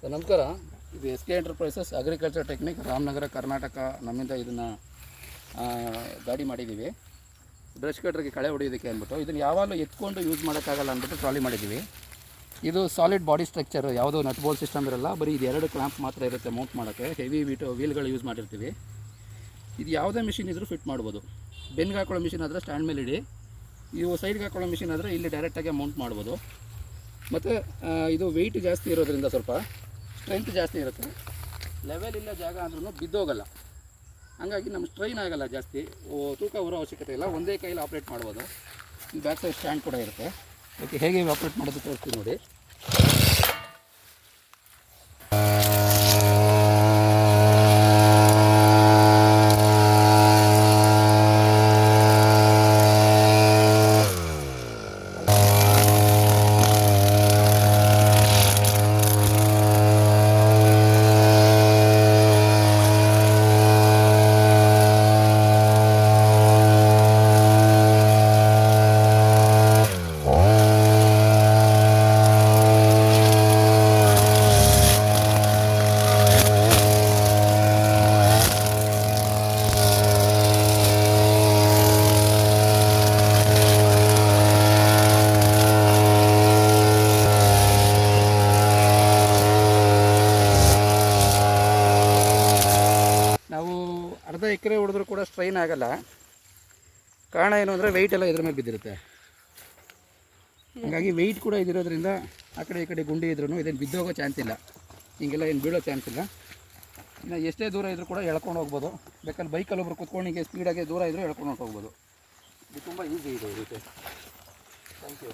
Sir ನಮಸ್ಕಾರ. ಇದು SK enterprises agriculture technique Ramanagara Karnataka. ನಮ್ಮಿಂದ ಇದನ್ನು ಗಾಡಿ ಮಾಡಿದ್ದೀವಿ. ಬ್ರಷ್ ಕಟ್ರಿಗೆ ಕಳೆ ಹೊಡೆಯೋದಕ್ಕೆ ಅಂದ್ಬಿಟ್ಟು ಇದನ್ನು ಯಾವಾಗಲೂ ಎತ್ಕೊಂಡು ಯೂಸ್ ಮಾಡೋಕ್ಕಾಗಲ್ಲ ಅಂದ್ಬಿಟ್ಟು ಟ್ರಾಲಿ ಮಾಡಿದ್ದೀವಿ. ಇದು ಸಾಲಿಡ್ ಬಾಡಿ ಸ್ಟ್ರಕ್ಚರ್, ಯಾವುದೋ ನಟ್ ಬೋಲ್ಟ್ ಸಿಸ್ಟಮ್ ಇರಲ್ಲ, ಬರೀ ಇದು 2 ಕ್ಲಾಂಪ್ ಮಾತ್ರ ಇರುತ್ತೆ ಮೌಂಟ್ ಮಾಡೋಕ್ಕೆ. ಹೆವಿ ವೀಲ್ಗಳು ಯೂಸ್ ಮಾಡಿರ್ತೀವಿ. ಇದು ಯಾವುದೇ ಮಿಷಿನ್ ಇದ್ರೂ ಫಿಟ್ ಮಾಡ್ಬೋದು. ಬೆನ್ಗೆ ಹಾಕೊಳ್ಳೋ ಮಿಷಿನ್ ಆದರೆ ಸ್ಟ್ಯಾಂಡ್ ಮೇಲೆ ಇಡಿ, ಇವು ಸೈಡ್ಗೆ ಹಾಕೊಳ್ಳೋ ಮಿಷಿನ್ ಆದರೆ ಇಲ್ಲಿ ಡೈರೆಕ್ಟಾಗಿ ಮೌಂಟ್ ಮಾಡ್ಬೋದು. ಮತ್ತು ಇದು ವೆಯ್ಟ್ ಜಾಸ್ತಿ ಇರೋದ್ರಿಂದ ಸ್ವಲ್ಪ ಸ್ಟ್ರೆಂತ್ ಜಾಸ್ತಿ ಇರುತ್ತೆ. ಲೆವೆಲ್ ಇಲ್ಲ ಜಾಗ ಅಂದ್ರೂ ಬಿದ್ದೋಗಲ್ಲ, ಹಾಗಾಗಿ ನಮ್ಮ ಸ್ಟ್ರೈನ್ ಆಗೋಲ್ಲ ಜಾಸ್ತಿ. ತೂಕ ಹೊರೋ ಅವಶ್ಯಕತೆ ಇಲ್ಲ, ಒಂದೇ ಕೈಯಲ್ಲಿ ಆಪ್ರೇಟ್ ಮಾಡ್ಬೋದು. ಈ ಬ್ಯಾಕ್ ಸೈಡ್ ಸ್ಟ್ಯಾಂಡ್ ಕೂಡ ಇರುತ್ತೆ. ಓಕೆ, ಹೇಗೆ ಆಪ್ರೇಟ್ ಮಾಡೋದು ತೋರಿಸ್ತೀನಿ ನೋಡಿ. ನಾವು ಅರ್ಧ ಎಕರೆ ಹೊಡೆದ್ರೂ ಕೂಡ ಸ್ಟ್ರೈನ್ ಆಗೋಲ್ಲ. ಕಾರಣ ಏನು ಅಂದರೆ ವೆಯ್ಟ್ ಎಲ್ಲ ಇದ್ರ ಮೇಲೆ ಬಿದ್ದಿರುತ್ತೆ. ಹಾಗಾಗಿ ವೆಯ್ಟ್ ಕೂಡ ಇದಿರೋದ್ರಿಂದ ಆ ಕಡೆ ಈ ಕಡೆ ಗುಂಡಿ ಇದ್ರೂ ಇದೇನು ಬಿದ್ದೋಗೋ ಚಾನ್ಸ್ ಇಲ್ಲ, ಹಿಂಗೆಲ್ಲ ಏನು ಬೀಳೋ ಚಾನ್ಸ್ ಇಲ್ಲ. ಇನ್ನು ಎಷ್ಟೇ ದೂರ ಇದ್ರೂ ಕೂಡ ಎಳ್ಕೊಂಡು ಹೋಗ್ಬೋದು. ಬೇಕಾದ್ರೆ ಬೈಕಲ್ಲಿ ಒಬ್ರು ಕುತ್ಕೊಂಡು ಹಿಂಗೆ ಸ್ಪೀಡಾಗಿ ದೂರ ಇದ್ದರೂ ಎಳ್ಕೊಂಡು ಹೋಗ್ಬೋದು. ಇದು ತುಂಬ ಈಸಿ ಇದೆ ಈ ರೀತಿ. Thank you.